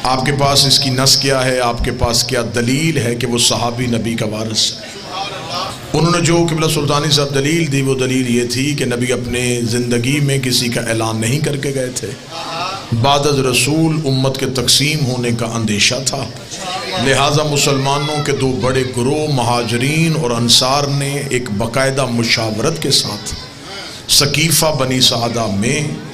आपके पास इसकी नस क्या है, आपके पास क्या दलील है कि वो सहाबी नबी का वारिस है? उन्होंने जो क़िबला सुल्तानी साहब दलील दी, वो दलील ये थी कि नबी अपने ज़िंदगी में किसी का ऐलान नहीं करके गए थे। बादअज़ रसूल उम्मत के तकसीम होने का अंदेशा था, लिहाजा मुसलमानों के दो बड़े ग्रोह महाजरीन और अंसार ने एक बाकायदा मुशावरत के साथ सकीफ़ा बनी सादा में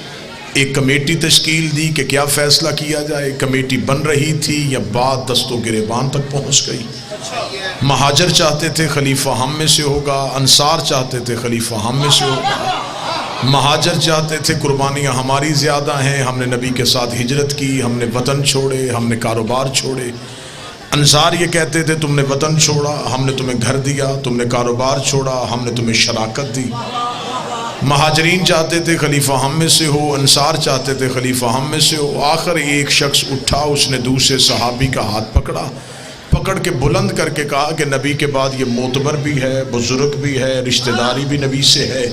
एक कमेटी तश्कील दी कि क्या फ़ैसला किया जाए। कमेटी बन रही थी या बात दस्तों गिरेबान तक पहुँच गई। महाजर चाहते थे खलीफा हम में से होगा, अंसार चाहते थे खलीफा हम में से होगा। महाजर चाहते थे कुर्बानियाँ हमारी ज़्यादा हैं, हमने नबी के साथ हिजरत की, हमने वतन छोड़े, हमने कारोबार छोड़े। अंसार ये कहते थे तुमने वतन छोड़ा, हमने तुम्हें घर दिया, तुमने कारोबार छोड़ा, हमने तुम्हें शराकत दी। महाजरीन चाहते थे खलीफा हम में से हो, अंसार चाहते थे खलीफा हम में से हो। आखिर एक शख्स उठा, उसने दूसरे सहाबी का हाथ पकड़ा, पकड़ के बुलंद करके कहा कि नबी के बाद ये मोतबर भी है, बुजुर्ग भी है, रिश्तेदारी भी नबी से है,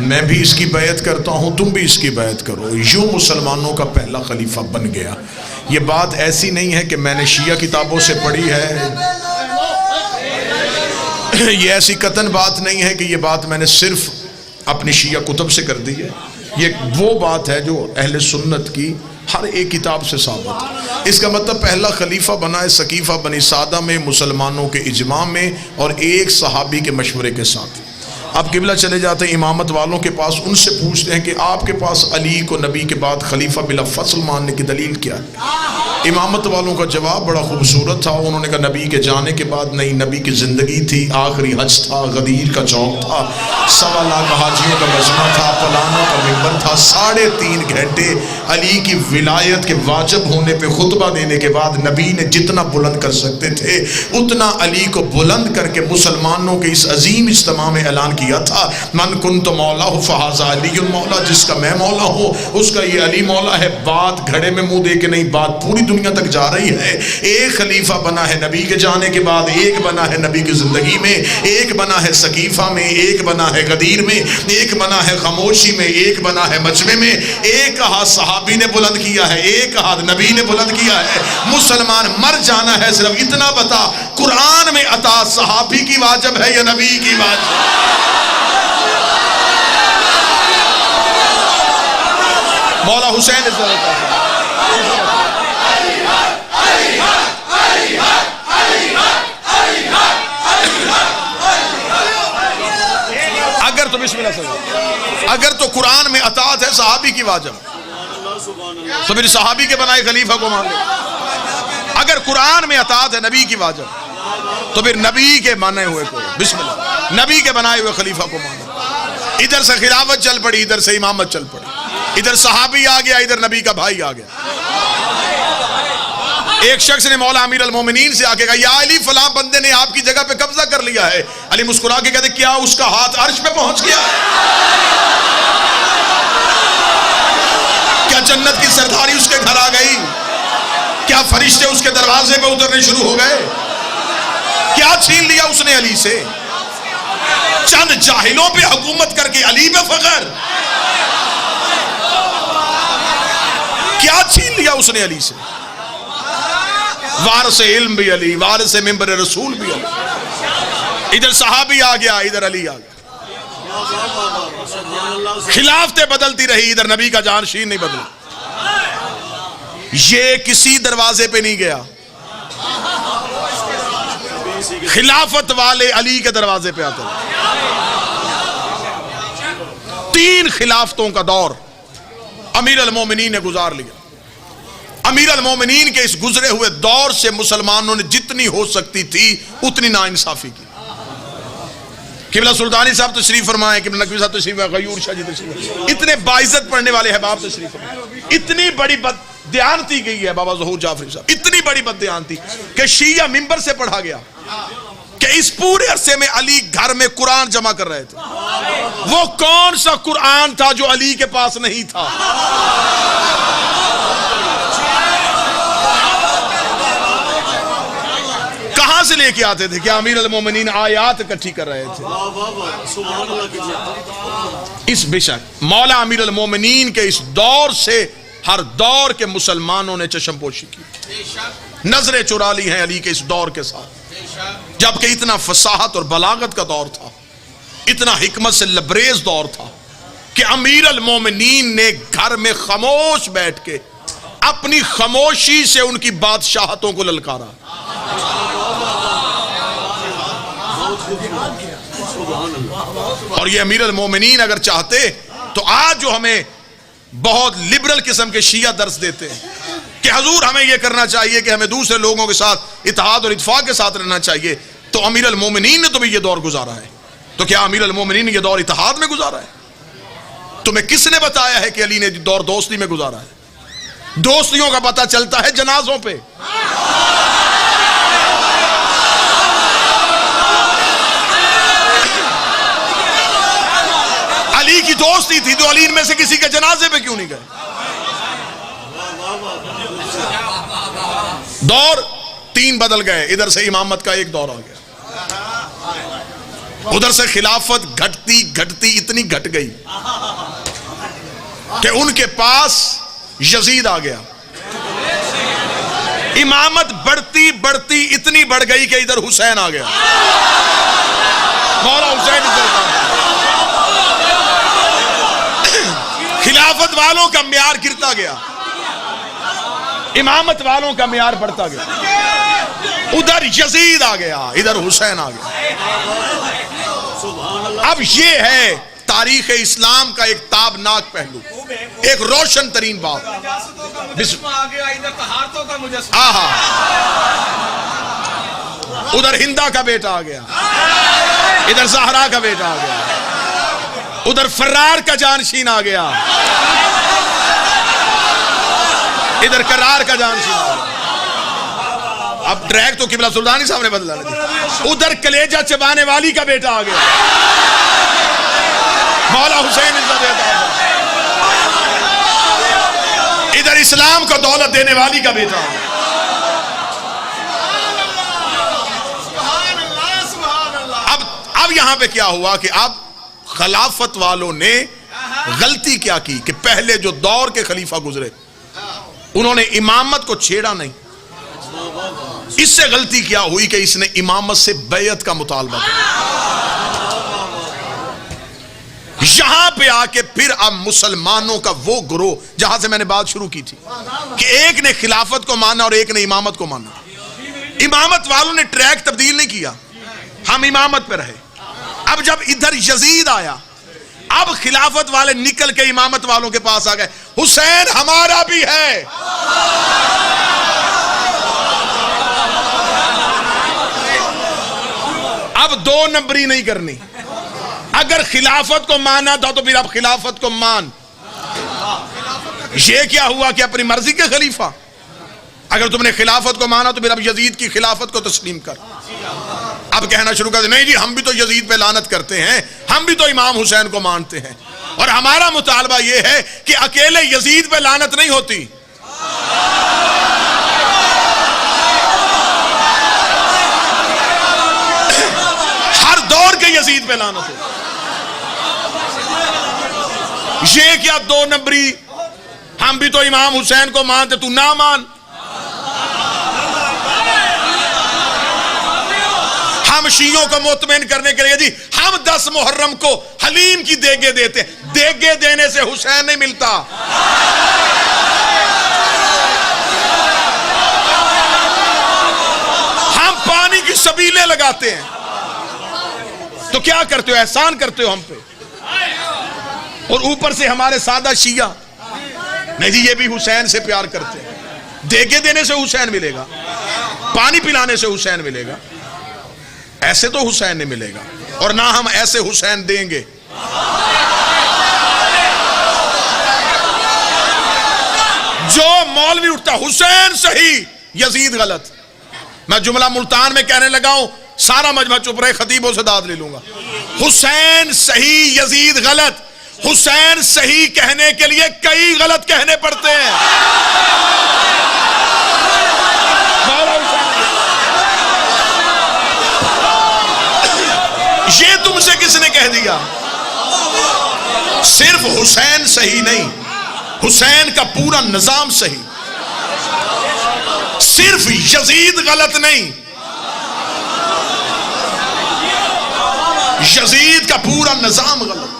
मैं भी इसकी बैत करता हूँ, तुम भी इसकी बैत करो। यूँ मुसलमानों का पहला खलीफा बन गया। ये बात ऐसी नहीं है कि मैंने शिया किताबों से पढ़ी है, ये ऐसी कतन बात नहीं है कि ये बात मैंने सिर्फ अपनी शिया कुतुब से कर दी है। ये वो बात है जो अहले सुन्नत की हर एक किताब से साबित है। इसका मतलब पहला खलीफा बना है सकीफ़ा बनी सादा में, मुसलमानों के इजमा में और एक सहाबी के मशवरे के साथ। अब किबला चले जाते हैं इमामत वालों के पास, उनसे पूछते हैं कि आपके पास अली को नबी के बाद खलीफा बिला फसल मानने की दलील क्या है? इमामत वालों का जवाब बड़ा खूबसूरत था। उन्होंने कहा नबी के जाने के बाद नहीं, नबी की ज़िंदगी थी, आखिरी हज था, गदीर का चौक था, 1.25 लाख हाजियों का मजमा था, फलानों का मिंबर था। 3.5 घंटे अली की विलायत के वाजिब होने पे खुतबा देने के बाद नबी ने जितना बुलंद कर सकते थे उतना अली को बुलंद करके मुसलमानों के इस अजीम इज्तिमा में ऐलान किया था, मन कुन्त मौला हो फहाज़ा अली मौला, जिसका मैं मौला हूँ उसका ये अली मौला है। बात घड़े में मुंह दे के नहीं, बात पूरी दुनिया तक जा रही है। एक खलीफा बना है नबी के जाने के बाद, एक बना है नबी की जिंदगी में, एक बना है सकीफा में, एक बना है गदीर में, एक बना है खामोशी में, एक बना है मजमे में। एक हाथ सहाबी ने बुलंद किया है, एक हाथ नबी ने बुलंद किया है। मुसलमान मर जाना है, सिर्फ इतना बता, कुरान में अता सहाबी की वाजिब है या नबी की वाजिब? मौला हुसैन अगर तो बिस्मिल्लाह समझो, अगर तो कुरान में अताअत है सहाबी की वाजिब, तो फिर सहाबी के बनाए खलीफा को मान ले। अगर कुरान में अताअत है नबी की वाजिब, तो फिर नबी के माने हुए को बिस्मिल्लाह, नबी के बनाए हुए खलीफा को मानो। इधर से खिलाफत चल पड़ी, इधर से इमामत चल पड़ी, इधर सहाबी आ गया, इधर नबी का भाई आ गया। एक शख्स ने मौला अमीर अल मोमिनीन से आके कहा, या अली फलां बंदे ने आपकी जगह पे कब्जा कर लिया है। अली मुस्कुरा के कहते, क्या उसका हाथ अर्श पे पहुंच गया? क्या जन्नत की सरदारी उसके घर आ गई? क्या फरिश्ते उसके दरवाजे पे उतरने शुरू हो गए? क्या छीन लिया उसने अली से? चंद जाहिलों पे हुकूमत करके अली पे फख्र, क्या छीन लिया उसने अली से? वारिस इल्म भी अली, वारिस मिंबर रसूल भी अली। इधर सहाबी आ गया, इधर अली आ गया। खिलाफतें बदलती रही, इधर नबी का जानशीन नहीं बदला। ये किसी दरवाजे पे नहीं गया, खिलाफत वाले अली के दरवाजे पे आते। 3 खिलाफतों का दौर अमीर अल मोमिनीन ने गुजार लिया। अमीर अल मोमिनीन के इस गुजरे हुए दौर से मुसलमानों ने जितनी हो सकती थी उतनी नाइंसाफी की। किबला सुल्तानी साहब तशरीफ फरमाए, किबला नकवी साहब तशरीफ फरमाए, गयूर शाह जी तशरीफ, इतने बाइज्जत पढ़ने वाले अहबाब तशरीफ फरमाए। इतनी बड़ी बददियानती गई है बाबा ज़हूर जाफरी साहब, इतनी बड़ी बददियानती कि शिया मिंबर से पढ़ा गया कि इस पूरे अरसे में अली घर में कुरान जमा कर रहे थे। वो कौन सा कुरान था जो अली के पास नहीं था? कहां से लेके आते थे? क्या अमीर अल मोमिनीन आयात इकट्ठी कर रहे थे? इस बेशक मौला अमीर अल मोमिनीन के इस दौर से हर दौर के मुसलमानों ने चश्मपोशी की, नजरें चुरा ली हैं अली के इस दौर के साथ, जबकि इतना फसाहत और बलागत का दौर था, इतना हिकमत से लबरेज दौर था कि अमीर अल मोमिनीन ने घर में खामोश बैठ के अपनी खामोशी से उनकी बादशाहतों को ललकारा। और ये अमीर अल मोमिनीन अगर चाहते तो आज जो हमें बहुत लिबरल किस्म के शिया दर्स देते हैं कि हजूर हमें यह करना चाहिए कि हमें दूसरे लोगों के साथ इत्तेहाद और इत्तेफाक के साथ रहना चाहिए, तो अमीर अल मोमिनीन ने तो भी ये दौर गुजारा है, तो क्या अमीर अल मोमिनीन ने ये दौर इत्तेहाद में गुजारा है? तुम्हें किसने बताया है कि अली ने दौर दोस्ती में गुजारा है? दोस्तियों का पता चलता है जनाजों पे। अली की दोस्ती थी तो अली में से किसी के जनाजे पे क्यों नहीं गए? दौर तीन बदल गए, इधर से इमामत का एक दौर आ गया, उधर से खिलाफत घटती घटती इतनी घट गई कि उनके पास यजीद आ गया। इमामत बढ़ती बढ़ती इतनी बढ़ गई कि इधर हुसैन आ गया, मौला हुसैन। खिलाफत वालों का म्यार गिरता गया, इमामत वालों का म्यार बढ़ता गया। उधर यजीद आ गया, इधर हुसैन आ गया। अब ये है तारीख इस्लाम का एक ताबनाक पहलू, एक रोशन तरीन बात। उधर हिंदा का बेटा आ गया, इधर ज़हरा का बेटा आ गया, उधर फर्रार का जानशीन आ गया, इधर करार का जानशीन आ गया। अब ट्रैक तो किबला सुल्तानी साहब ने बदला। उधर कलेजा चबाने वाली का बेटा आ गया, मौला हुसैन। इधर इस्लाम को दौलत देने वाली का बेटा आ गया। अब यहां पे क्या हुआ कि अब खिलाफत वालों ने गलती क्या की कि पहले जो दौर के खलीफा गुजरे उन्होंने इमामत को छेड़ा नहीं। इससे गलती क्या हुई कि इसने इमामत से बैयत का मुतालबा किया। यहां पे आके फिर अब मुसलमानों का वो ग्रोह, जहां से मैंने बात शुरू की थी कि एक ने खिलाफत को माना और एक ने इमामत को माना। इमामत वालों ने ट्रैक तब्दील नहीं किया, हम इमामत पे रहे। अब जब इधर यजीद आया, अब खिलाफत वाले निकल के इमामत वालों के पास आ गए, हुसैन हमारा भी है। अब दो नंबरी नहीं करनी। अगर खिलाफत को माना था तो फिर अब खिलाफत को मान। ये क्या हुआ कि अपनी मर्जी के खलीफा। अगर तुमने खिलाफत को माना तो फिर अब यजीद की खिलाफत को तस्लीम कर। अब कहना शुरू कर दे, नहीं जी हम भी तो यजीद पे लानत करते हैं, हम भी तो इमाम हुसैन को मानते हैं, और हमारा मुतालबा यह है कि अकेले यजीद पे लानत नहीं होती, हर दौर के यजीद पे लानत हो। ये क्या दो नंबरी, हम भी तो इमाम हुसैन को मानते, तू ना मान। हम शियों को मुतमईन करने के लिए जी हम 10 मुहर्रम को हलीम की देगे देते, देगे देने से हुसैन नहीं मिलता। हम पानी की सबीलें लगाते हैं, तो क्या करते हो, एहसान करते हो हम पे। और ऊपर से हमारे सादा शिया, नहीं जी ये भी हुसैन से प्यार करते हैं, देगे देने से हुसैन मिलेगा, पानी पिलाने से हुसैन मिलेगा, ऐसे तो हुसैन नहीं मिलेगा, और ना हम ऐसे हुसैन देंगे। जो मौलवी उठता हुसैन सही यजीद गलत, मैं जुमला मुल्तान में कहने लगा हूं, सारा मजमा चुप रहे, खतीबों से दाद ले लूंगा। हुसैन सही यजीद गलत। हुसैन सही कहने के लिए कई गलत कहने पड़ते हैं। ये तुमसे किसने कह दिया? सिर्फ हुसैन सही नहीं, हुसैन का पूरा निजाम सही, सिर्फ यजीद गलत नहीं, यजीद का पूरा निजाम गलत।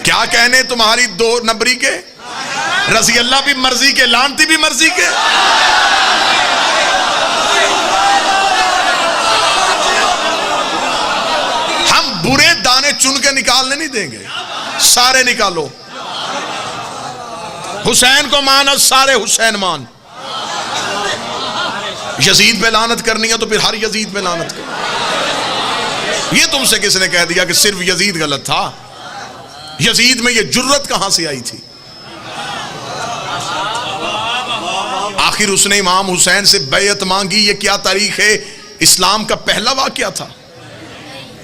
क्या कहने तुम्हारी दो नंबरी के, रजी अल्लाह भी मर्जी के, लानती भी मर्जी के। हम बुरे दाने चुन के निकालने नहीं देंगे, सारे निकालो। हुसैन को मानो, सारे हुसैन मान। यजीद पे लानत करनी है तो फिर हर यजीद पे लानत कर। ये तुमसे किसने कह दिया कि सिर्फ यजीद गलत था? यजीद में ये जुर्रत कहां से आई थी? आखिर उसने इमाम हुसैन से बैयत मांगी, ये क्या तारीख है? इस्लाम का पहला वाकया था।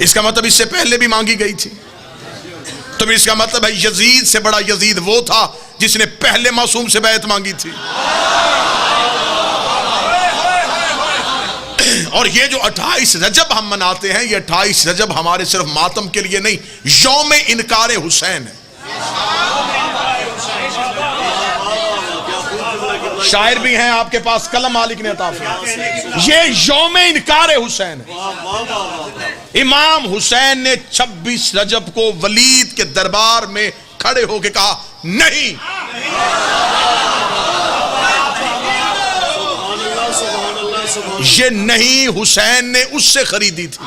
इसका मतलब इससे पहले भी मांगी गई थी। तो फिर इसका मतलब है यजीद से बड़ा यजीद वो था जिसने पहले मासूम से बैयत मांगी थी। और ये जो 28 रजब हम मनाते हैं, ये 28 रजब हमारे सिर्फ मातम के लिए नहीं, यौम इनकार हुसैन है। शायर भी हैं आपके पास, कलम मालिक ने अता फरमाया। ये यौम इनकार हुसैन है। इमाम हुसैन ने 26 रजब को वलीद के दरबार में खड़े होकर कहा नहीं। ये नहीं हुसैन ने उससे खरीदी थी,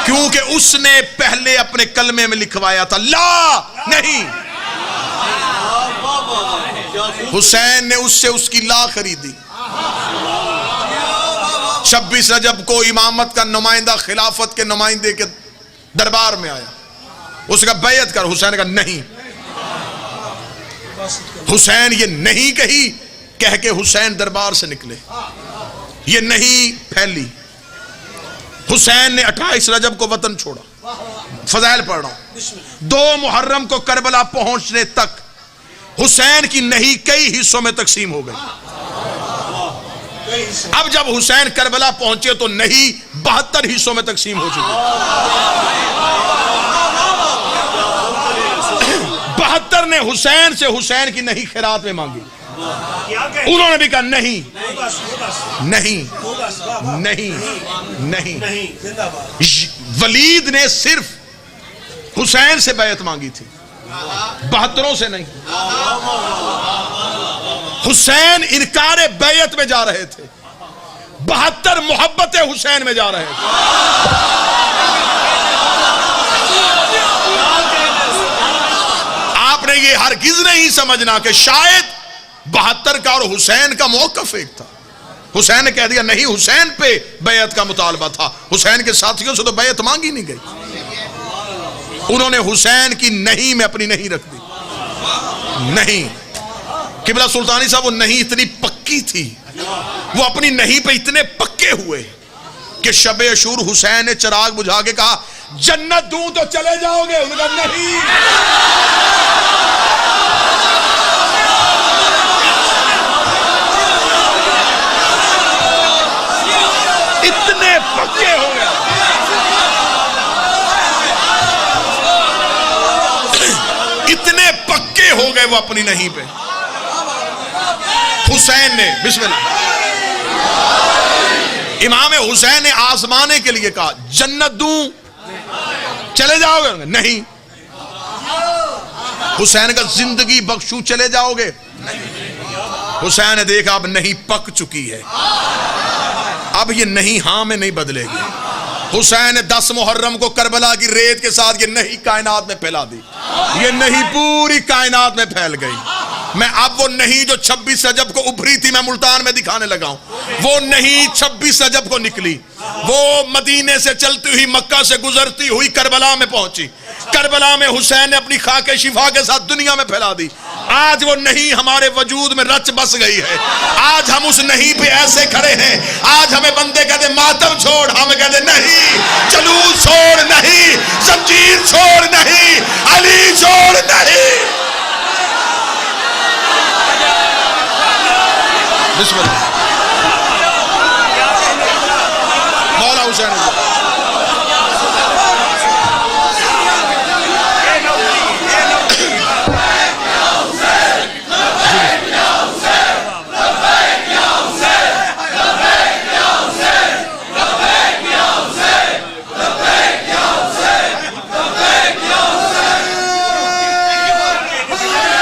क्योंकि उसने पहले अपने कलमे में लिखवाया था ला नहीं। हुसैन ने उससे उसकी ला खरीदी। 26 रजब को इमामत का नुमाइंदा खिलाफत के नुमाइंदे के दरबार में आया, उसका बैयत कर। हुसैन का नहीं। हुसैन ये नहीं कही, कह के हुसैन दरबार से निकले। ये नहीं फैली। हुसैन ने 28 रजब को वतन छोड़ा। फजाइल पढ़ रहा हूं। 2 मुहर्रम को करबला पहुंचने तक हुसैन की नहीं कई हिस्सों में तकसीम हो गई। अब जब हुसैन करबला पहुंचे तो नहीं 72 हिस्सों में तकसीम हो चुकी। 72 ने हुसैन से हुसैन की नहीं खैरात में मांगी। उन्होंने भी कहा नहीं नहीं नहीं नहीं। वलीद ने सिर्फ हुसैन से बैयत मांगी थी, 72 से नहीं। हुसैन इनकार बैयत में जा रहे थे, 72 मोहब्बत हुसैन में जा रहे थे। आपने ये हरगिज नहीं समझना कि शायद 72 का और हुसैन का मौकफ एक था। हुसैन ने कह दिया नहीं, हुसैन पे बैयत का मुतालबा था। हुसैन के साथियों से तो बैयत मांगी नहीं गई। उन्होंने हुसैन की नहीं में अपनी नहीं रख दी। नहीं किबला सुल्तानी साहब, वो नहीं इतनी पक्की थी, वो अपनी नहीं पे इतने पक्के हुए कि शबे अशूर हुसैन ने चिराग बुझा के कहा जन्नत दूं तो चले जाओगे? उनका नहीं। इतने पक्के हो गए, इतने पक्के हो गए वो अपनी नहीं पे। हुसैन ने बिस्मिल्लाह, इमाम हुसैन ने आजमाने के लिए कहा जन्नत दूं चले जाओगे? नहीं। हुसैन का जिंदगी बख्शू चले जाओगे? हुसैन ने देखा अब नहीं पक चुकी है, अब ये नहीं हां में नहीं बदलेगी। हुसैन ने 10 मुहर्रम को करबला की रेत के साथ ये नहीं कायनात में फैला दी। ये नहीं पूरी कायनात में फैल गई। मैं अब वो नहीं जो 26 रजब को उभरी थी मैं मुल्तान में दिखाने लगा हूं, वो नहीं 26 रजब को निकली। वो मदीने से चलती हुई मक्का से गुजरती हुई करबला में पहुंची। करबला में हुसैन ने अपनी खाके शिफा के साथ दुनिया में फैला दी। आज वो नहीं हमारे वजूद में रच बस गई है। आज हम उस नहीं पे ऐसे खड़े हैं। आज हमें बंदे कहते मातम छोड़, हम कहते नहीं, जुलूस छोड़ नहीं, जंजीर छोड़ नहीं, अली छोड़ नहीं। बिस्मिल्लाह। मौला हुसैन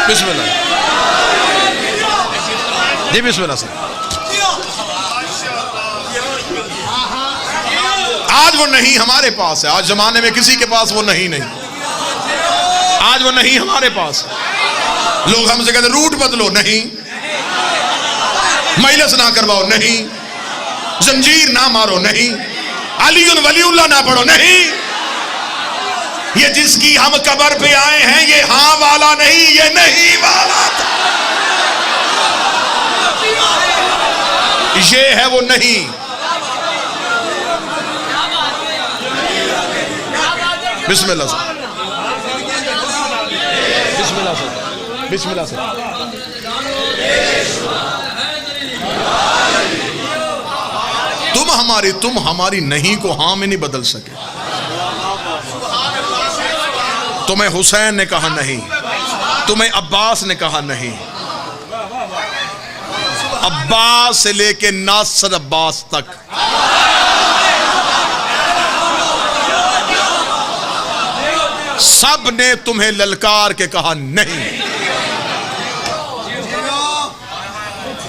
बिस्मिल्लाह जी, बिस्मिल्लाह सर। आज वो नहीं हमारे पास है। आज जमाने में किसी के पास वो नहीं। आज वो नहीं हमारे पास। लोग हमसे कहते रूट बदलो, नहीं। मजलिस ना करवाओ, नहीं। जंजीर ना मारो, नहीं। अलीउन वलीउल्लाह ना पढ़ो, नहीं। ये जिसकी हम कब्र पे आए हैं, ये हाँ वाला नहीं, ये नहीं वाला था। ये है वो नहीं। बिस्मिल्लाह सर, बिस्मिल्लाह सर, बिस्मिल्लाह सर। तुम हमारी नहीं को हाँ में नहीं बदल सके। तुम्हें हुसैन ने कहा नहीं, तुम्हें अब्बास ने कहा नहीं। अब्बास से लेके नासर अब्बास तक सब ने तुम्हें ललकार के कहा नहीं।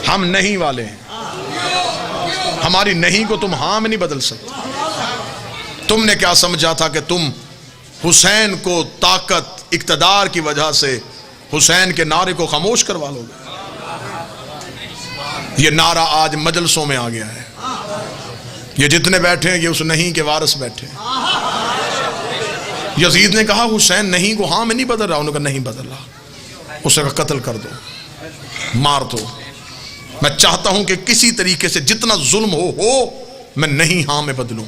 हम नहीं वाले हैं। हमारी नहीं को तुम हाँ में नहीं बदल सकते। तुमने क्या समझा था कि तुम हुसैन को ताकत इक्तदार की वजह से हुसैन के नारे को खामोश करवा लोगे। ये नारा आज मजलसों में आ गया है। ये जितने बैठे हैं ये उस नहीं के वारिस बैठे हैं। यजीद ने कहा हुसैन नहीं को हाँ में नहीं बदल रहा। उन्होंने कहा नहीं बदल रहा। उसे कहा कत्ल कर दो, मार दो। मैं चाहता हूं कि किसी तरीके से जितना जुल्म हो मैं नहीं हाँ में बदलूं।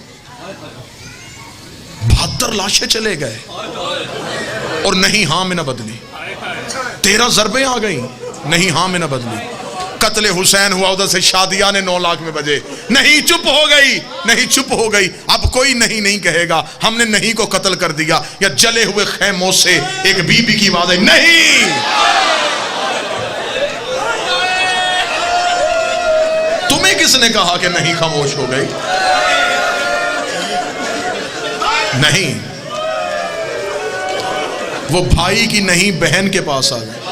72 लाशें चले गए और नहीं हाँ में ना बदली। 13 ज़रबें आ गई, नहीं हाँ में ना बदली। कत्ले हुसैन हुआ, उधर से शादियां ने 9 लाख में बजे। नहीं चुप हो गई, नहीं चुप हो गई। अब कोई नहीं कहेगा हमने नहीं को कत्ल कर दिया। या जले हुए खैमों से एक बीबी की आवाज आई, नहीं। तुम्हें किसने कहा कि नहीं खामोश हो गई? नहीं, वो भाई की नहीं बहन के पास आ गए।